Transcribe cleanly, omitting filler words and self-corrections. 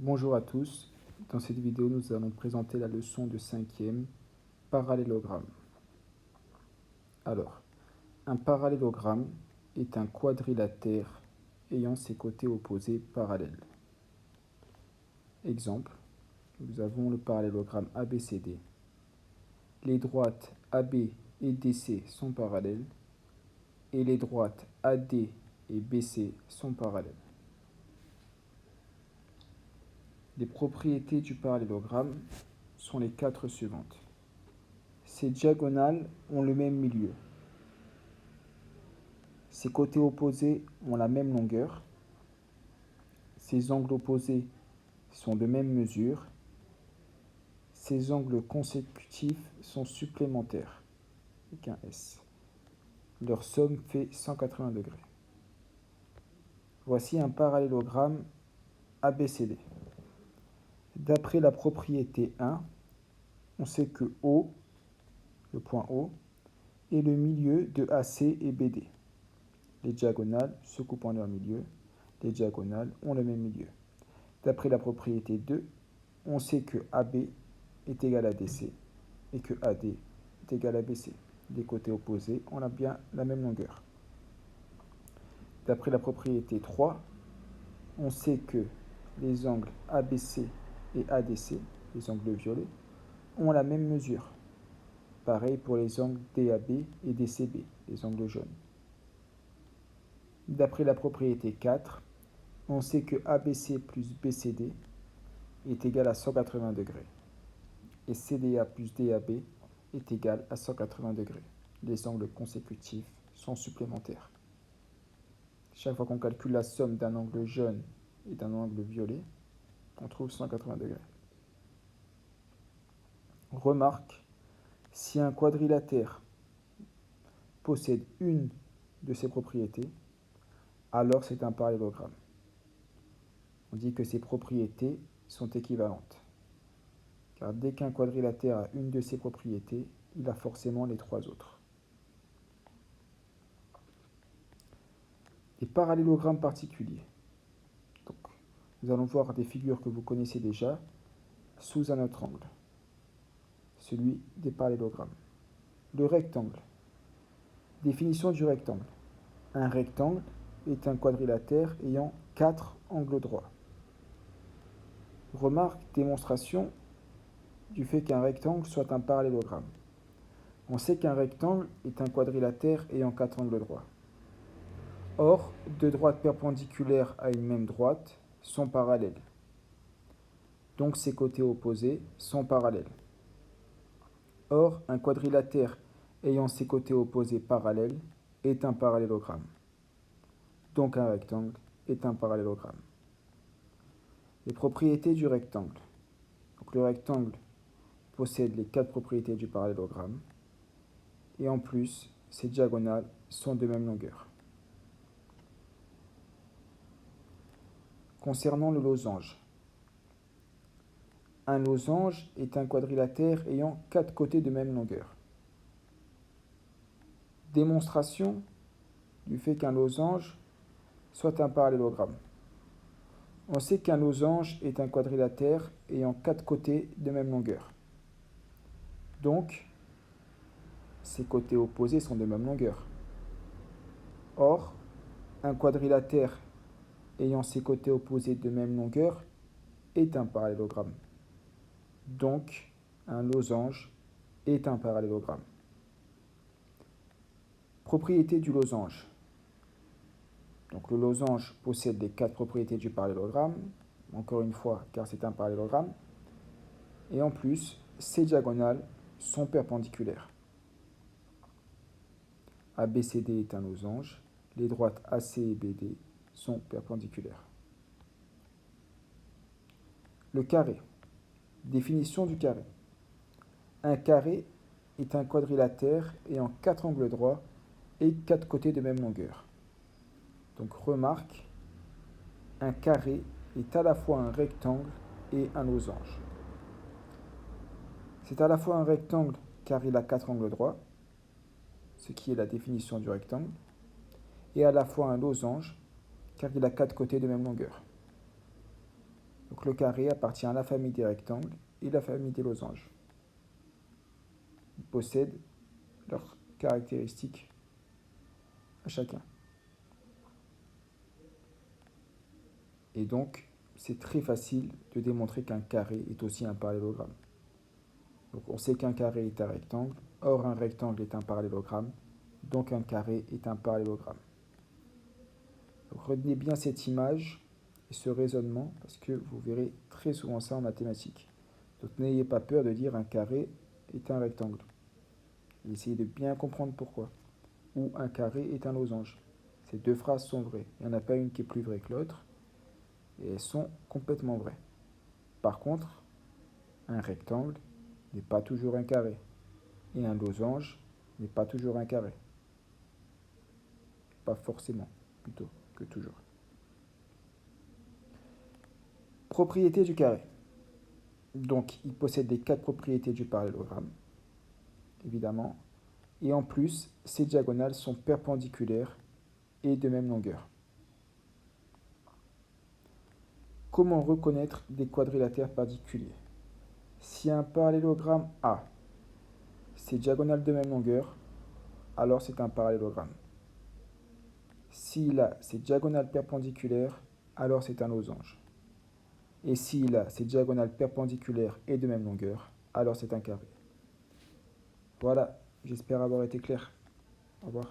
Bonjour à tous, dans cette vidéo nous allons présenter la leçon de 5e, parallélogramme. Alors, un parallélogramme est un quadrilatère ayant ses côtés opposés parallèles. Exemple, nous avons le parallélogramme ABCD. Les droites AB et DC sont parallèles et les droites AD et BC sont parallèles. Les propriétés du parallélogramme sont les 4 suivantes. Ces diagonales ont le même milieu. Ces côtés opposés ont la même longueur. Ces angles opposés sont de même mesure. Ces angles consécutifs sont supplémentaires, avec un S. Leur somme fait 180 degrés. Voici un parallélogramme ABCD. D'après la propriété 1, on sait que O, le point O, est le milieu de AC et BD. Les diagonales se coupent en leur milieu. Les diagonales ont le même milieu. D'après la propriété 2, on sait que AB est égal à DC et que AD est égal à BC. Les côtés opposés ont bien la même longueur. D'après la propriété 3, on sait que les angles ABC et ADC, les angles violets, ont la même mesure. Pareil pour les angles DAB et DCB, les angles jaunes. D'après la propriété 4, on sait que ABC plus BCD est égal à 180 degrés et CDA plus DAB est égal à 180 degrés. Les angles consécutifs sont supplémentaires. Chaque fois qu'on calcule la somme d'un angle jaune et d'un angle violet, on trouve 180 degrés. Remarque, si un quadrilatère possède une de ces propriétés, alors c'est un parallélogramme. On dit que ces propriétés sont équivalentes. Car dès qu'un quadrilatère a une de ces propriétés, il a forcément les 3 autres. Les parallélogrammes particuliers. Donc, nous allons voir des figures que vous connaissez déjà sous un autre angle, celui des parallélogrammes. Le rectangle. Définition du rectangle. Un rectangle est un quadrilatère ayant 4 angles droits. Remarque, démonstration du fait qu'un rectangle soit un parallélogramme. On sait qu'un rectangle est un quadrilatère ayant 4 angles droits. Or, deux droites perpendiculaires à une même droite sont parallèles. Donc ces côtés opposés sont parallèles. Or, un quadrilatère ayant ses côtés opposés parallèles est un parallélogramme. Donc un rectangle est un parallélogramme. Les propriétés du rectangle. Donc, le rectangle possède les 4 propriétés du parallélogramme. Et en plus, ses diagonales sont de même longueur. Concernant le losange. Un losange est un quadrilatère ayant 4 côtés de même longueur. Démonstration du fait qu'un losange soit un parallélogramme. On sait qu'un losange est un quadrilatère ayant 4 côtés de même longueur. Donc, ses côtés opposés sont de même longueur. Or, un quadrilatère ayant ses côtés opposés de même longueur est un parallélogramme. Donc, un losange est un parallélogramme. Propriété du losange. Donc, le losange possède les 4 propriétés du parallélogramme, encore une fois, car c'est un parallélogramme. Et en plus, ses diagonales sont perpendiculaires. ABCD est un losange, les droites AC et BD sont perpendiculaires. Le carré. Définition du carré. Un carré est un quadrilatère ayant 4 angles droits et 4 côtés de même longueur. Donc remarque, un carré est à la fois un rectangle et un losange. C'est à la fois un rectangle car il a 4 angles droits, ce qui est la définition du rectangle, et à la fois un losange car il a 4 côtés de même longueur. Donc le carré appartient à la famille des rectangles et la famille des losanges. Ils possèdent leurs caractéristiques à chacun. Et donc, c'est très facile de démontrer qu'un carré est aussi un parallélogramme. Donc on sait qu'un carré est un rectangle, or un rectangle est un parallélogramme, donc un carré est un parallélogramme. Donc retenez bien cette image et ce raisonnement, parce que vous verrez très souvent ça en mathématiques. Donc n'ayez pas peur de dire un carré est un rectangle. Essayez de bien comprendre pourquoi. Ou un carré est un losange. Ces deux phrases sont vraies. Il n'y en a pas une qui est plus vraie que l'autre, et elles sont complètement vraies. Par contre, un rectangle n'est pas toujours un carré, et un losange n'est pas toujours un carré. Pas forcément, plutôt que toujours. Propriété du carré. Donc, il possède les 4 propriétés du parallélogramme, évidemment. Et en plus, ses diagonales sont perpendiculaires et de même longueur. Comment reconnaître des quadrilatères particuliers? Si un parallélogramme a ses diagonales de même longueur, alors c'est un parallélogramme. S'il a ses diagonales perpendiculaires, alors c'est un losange. Et s'il a ses diagonales perpendiculaires et de même longueur, alors c'est un carré. Voilà, j'espère avoir été clair. Au revoir.